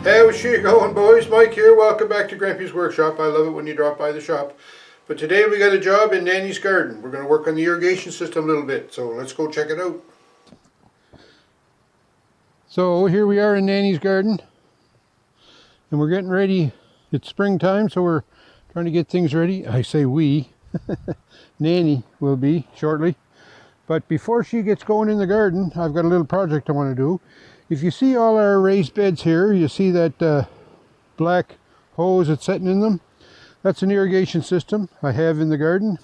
How's she going, boys? Mike here. Welcome back to Grampie's workshop. I love it when you drop by the shop. But today we got a job in Nannie's garden. We're going to work on the irrigation system a little bit. So let's go check it out. So here we are in Nannie's garden. And we're getting ready. It's springtime, so we're trying to get things ready. I say we. Nannie will be shortly. But before she gets going in the garden, I've got a little project I want to do. If you see all our raised beds here, you see that black hose that's sitting in them. That's an irrigation system I have in the garden.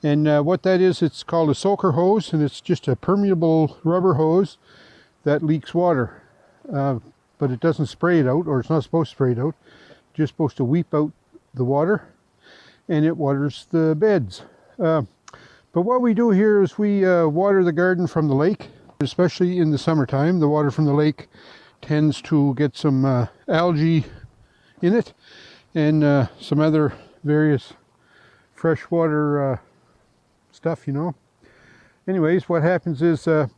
And what that is, it's called a soaker hose, and it's just a permeable rubber hose that leaks water. But it doesn't spray it out, or it's not supposed to spray it out. It's just supposed to weep out the water, and it waters the beds. But what we do here is we water the garden from the lake. Especially in the summertime, the water from the lake tends to get some algae in it and some other various freshwater stuff, you know. Anyways, what happens is the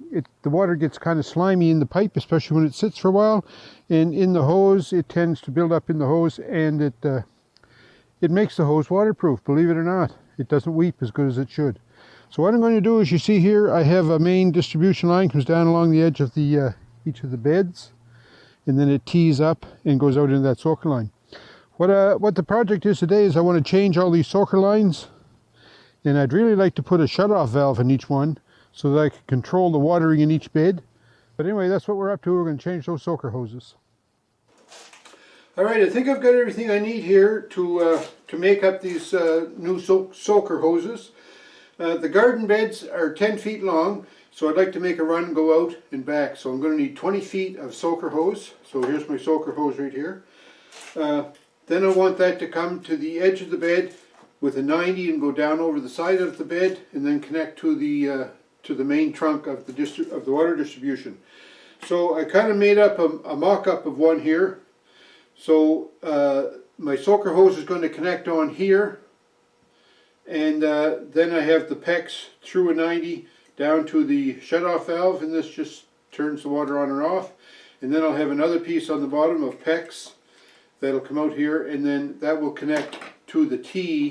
water gets kind of slimy in the pipe, especially when it sits for a while, and in the hose it tends to build up in the hose, and it makes the hose waterproof, believe it or not. It doesn't weep as good as it should. So what I'm going to do is, you see here, I have a main distribution line comes down along the edge of the each of the beds, and then it tees up and goes out into that soaker line. What the project is today is I want to change all these soaker lines, and I'd really like to put a shut-off valve in each one so that I can control the watering in each bed. But anyway, that's what we're up to. We're going to change those soaker hoses. Alright, I think I've got everything I need here to make up these new soaker hoses. The garden beds are 10 feet long, so I'd like to make a run go out and back. So I'm going to need 20 feet of soaker hose. So here's my soaker hose right here. Then I want that to come to the edge of the bed with a 90 and go down over the side of the bed and then connect to the main trunk of the water distribution. So I kind of made up a mock-up of one here. So my soaker hose is going to connect on here. And then I have the PEX through a 90 down to the shut-off valve, and this just turns the water on and off. And then I'll have another piece on the bottom of PEX that'll come out here, and then that will connect to the T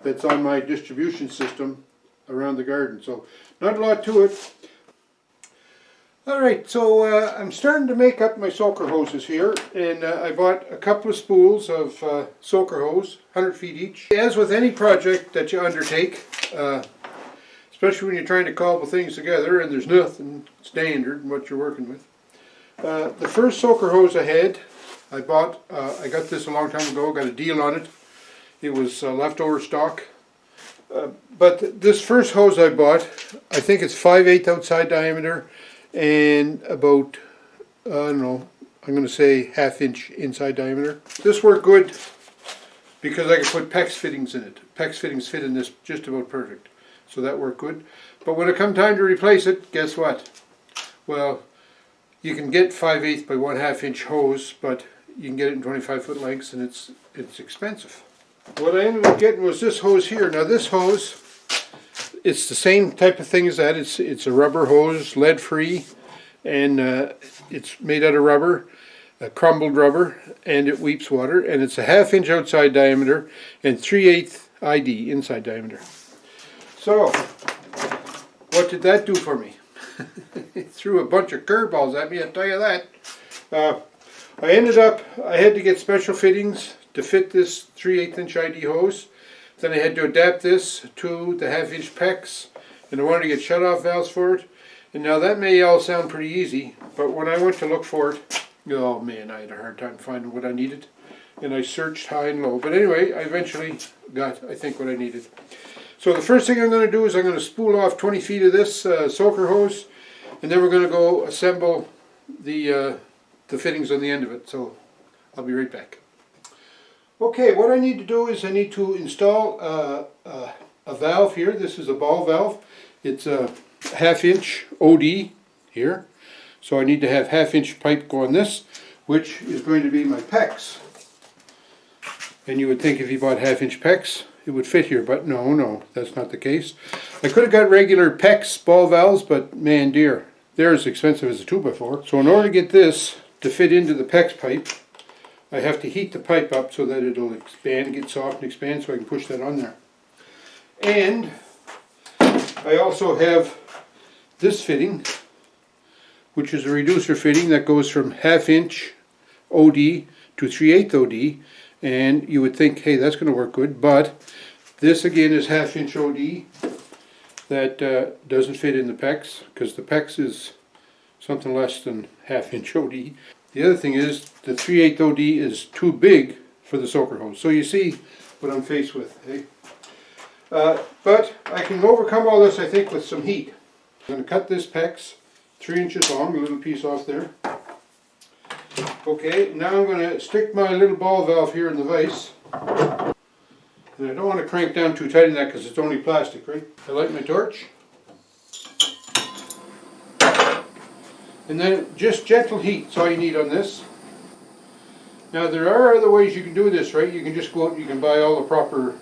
that's on my distribution system around the garden. So not a lot to it. Alright, so I'm starting to make up my soaker hoses here, and I bought a couple of spools of soaker hose, 100 feet each. As with any project that you undertake, especially when you're trying to cobble things together and there's nothing standard in what you're working with. The first soaker hose I had, I got this a long time ago, got a deal on it. It was leftover stock. But this first hose I bought, I think it's 5/8 outside diameter, and about, I don't know, I'm going to say 1/2 inch inside diameter. This worked good because I could put PEX fittings in it. PEX fittings fit in this just about perfect. So that worked good. But when it come time to replace it, guess what? Well, you can get 5/8 by 1/2 inch hose, but you can get it in 25-foot lengths, and it's expensive. What I ended up getting was this hose here. Now this hose, it's the same type of thing as that. It's a rubber hose, lead-free, and it's made out of rubber, crumbled rubber, and it weeps water. And it's a 1/2 inch outside diameter and 3/8 ID inside diameter. So, what did that do for me? It threw a bunch of curveballs at me, I'll tell you that. I had to get special fittings to fit this 3/8 inch ID hose. Then I had to adapt this to the 1/2 inch PEX, and I wanted to get shut-off valves for it. And now that may all sound pretty easy, but when I went to look for it, oh man, I had a hard time finding what I needed. And I searched high and low. But anyway, I eventually got, I think, what I needed. So the first thing I'm going to do is I'm going to spool off 20 feet of this soaker hose, and then we're going to go assemble the fittings on the end of it. So I'll be right back. Okay, what I need to do is I need to install a valve here. This is a ball valve. It's a 1/2 inch OD here. So I need to have 1/2 inch pipe go on this, which is going to be my PEX. And you would think if you bought 1/2 inch PEX, it would fit here, but no, that's not the case. I could have got regular PEX ball valves, but man dear, they're as expensive as a 2x4. So in order to get this to fit into the PEX pipe, I have to heat the pipe up so that it'll expand, get soft and expand, so I can push that on there. And I also have this fitting, which is a reducer fitting that goes from 1/2 inch OD to 3/8 OD, and you would think, hey, that's going to work good, but this again is 1/2 inch OD that doesn't fit in the PEX, because the PEX is something less than 1/2 inch OD. The other thing is the 3/8 OD is too big for the soaker hose. So you see what I'm faced with. Eh? But I can overcome all this, I think, with some heat. I'm going to cut this PEX 3 inches long, a little piece off there. Okay, now I'm going to stick my little ball valve here in the vise. And I don't want to crank down too tight in that because it's only plastic, right? I light my torch. And then just gentle heat is all you need on this. Now there are other ways you can do this, right? You can just go out and you can buy all the proper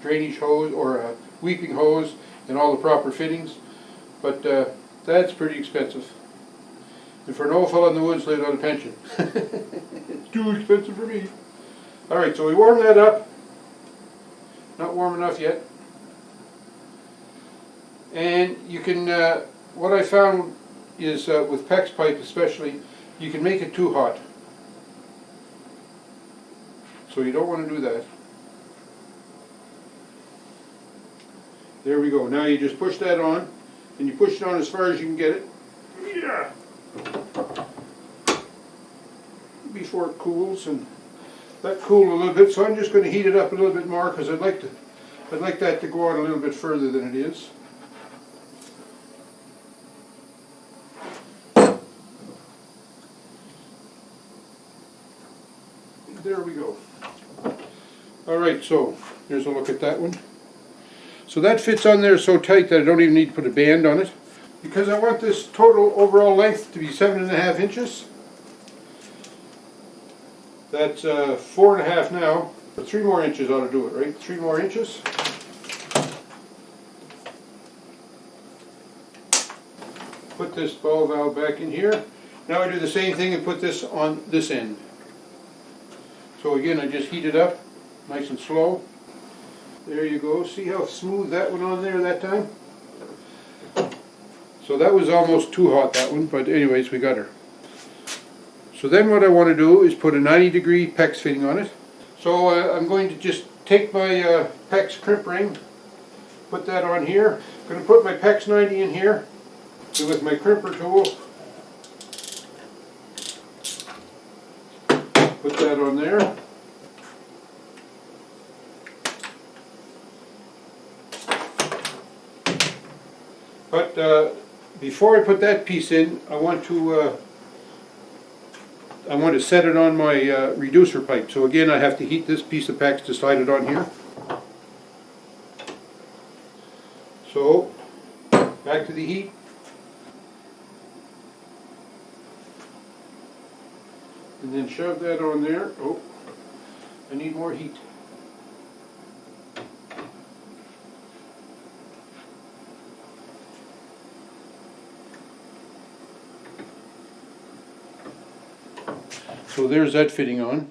drainage hose or a weeping hose and all the proper fittings. But that's pretty expensive. And for an old fellow in the woods living on a pension. It's too expensive for me. Alright, so we warm that up. Not warm enough yet. And you can, what I found is with PEX pipe especially, you can make it too hot. So you don't want to do that. There we go. Now you just push that on, and you push it on as far as you can get it. Yeah. Before it cools, and that cooled a little bit, so I'm just going to heat it up a little bit more because I'd like that to go on a little bit further than it is. There we go. Alright, so here's a look at that one. So that fits on there so tight that I don't even need to put a band on it. Because I want this total overall length to be 7.5 inches. That's 4.5 now. 3 more inches ought to do it, right? 3 more inches. Put this ball valve back in here. Now I do the same thing and put this on this end. So again, I just heat it up, nice and slow. There you go. See how smooth that went on there that time? So that was almost too hot, that one, but anyways, we got her. So then what I want to do is put a 90-degree PEX fitting on it. So I'm going to just take my PEX crimp ring, put that on here. I'm going to put my PEX 90 in here with my crimper tool. Put that on there. But before I put that piece in, I want to set it on my reducer pipe. So again, I have to heat this piece of PEX to slide it on here. So back to the heat. And then shove that on there. Oh, I need more heat. So there's that fitting on.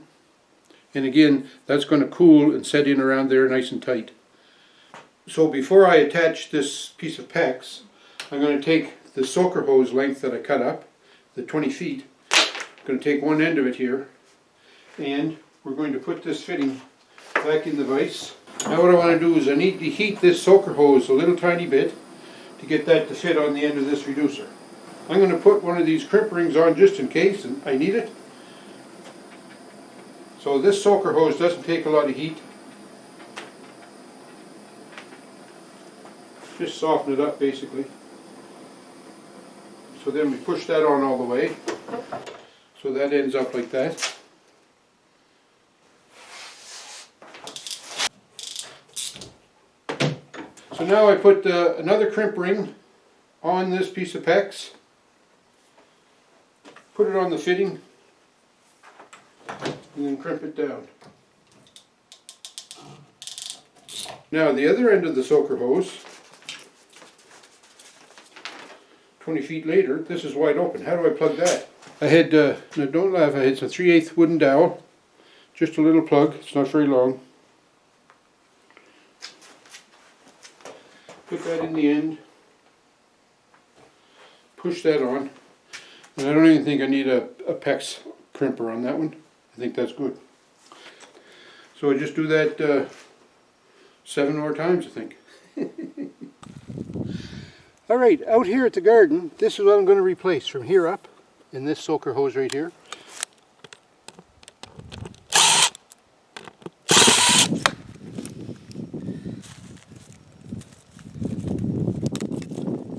And again, that's going to cool and set in around there nice and tight. So before I attach this piece of PEX, I'm going to take the soaker hose length that I cut up, the 20 feet. I'm going to take one end of it here, and we're going to put this fitting back in the vise. Now what I want to do is I need to heat this soaker hose a little tiny bit to get that to fit on the end of this reducer. I'm going to put one of these crimp rings on just in case, and I need it. So this soaker hose doesn't take a lot of heat. Just soften it up basically. So then we push that on all the way. So that ends up like that. So now I put another crimp ring on this piece of PEX. Put it on the fitting. And then crimp it down. Now the other end of the soaker hose, 20 feet later, this is wide open. How do I plug that? I had, no, don't laugh, I had some 3/8 wooden dowel. Just a little plug, it's not very long. Put that in the end. Push that on. And I don't even think I need a PEX crimper on that one. I think that's good. So I just do that 7 more times, I think. Alright, out here at the garden, this is what I'm going to replace from here up in this soaker hose right here.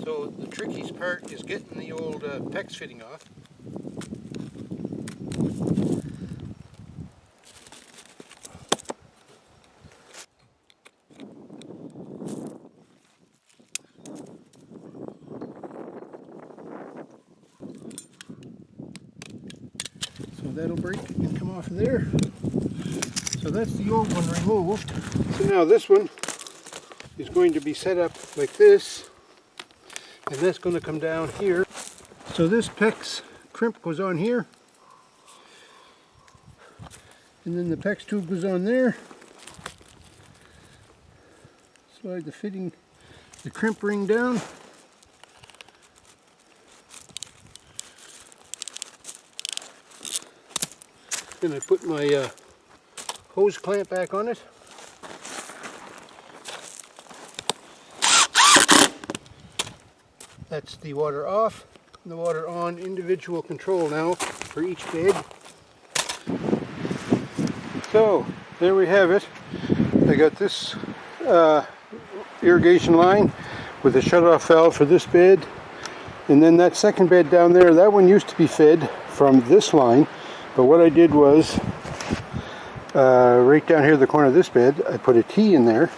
So the trickiest part is getting the old PEX fitting off. So that'll break and come off of there. So that's the old one removed. So now this one is going to be set up like this, and that's going to come down here. So this PEX crimp goes on here, and then the PEX tube goes on there. Slide the fitting, the crimp ring down. Then I put my hose clamp back on it. That's the water off, and the water on. Individual control now for each bed. So there we have it. I got this irrigation line with a shut-off valve for this bed, and then that second bed down there, that one used to be fed from this line, but what I did was right down here at the corner of this bed, I put a T in there,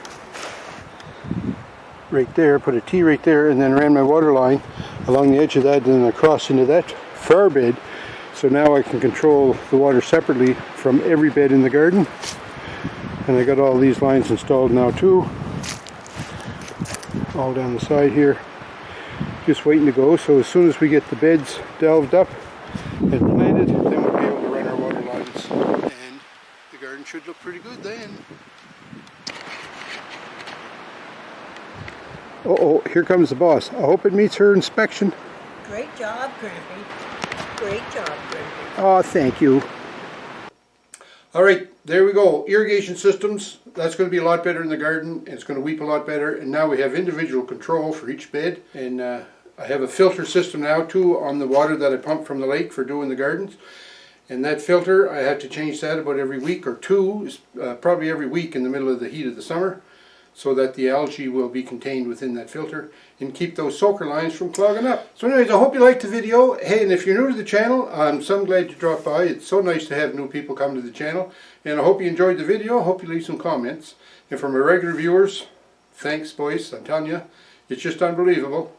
right there, put a T right there, and then ran my water line along the edge of that and then across into that far bed. So now I can control the water separately from every bed in the garden. And I got all these lines installed now too, all down the side here, just waiting to go. So as soon as we get the beds delved up and planted, then we'll be able to run our water lines, and the garden should look pretty good then. Uh-oh, here comes the boss. I hope it meets her inspection. Great job, Grampie. Great job, Grampie. Oh, thank you. Alright, there we go. Irrigation systems. That's going to be a lot better in the garden. It's going to weep a lot better. And now we have individual control for each bed. And I have a filter system now too on the water that I pump from the lake for doing the gardens. And that filter, I have to change that about every week or two, probably every week in the middle of the heat of the summer, so that the algae will be contained within that filter and keep those soaker lines from clogging up. So anyways, I hope you liked the video. Hey, and if you're new to the channel, I'm so glad you dropped by. It's so nice to have new people come to the channel. And I hope you enjoyed the video. I hope you leave some comments. And for my regular viewers, thanks boys, I'm telling you, it's just unbelievable.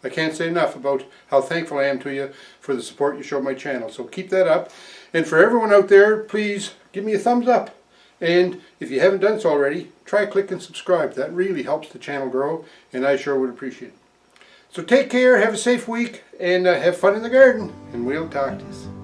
I can't say enough about how thankful I am to you for the support you show my channel. So keep that up. And for everyone out there, please give me a thumbs up. And if you haven't done so already, try clicking subscribe. That really helps the channel grow, and I sure would appreciate it. So take care, have a safe week, and have fun in the garden, and we'll talk to you.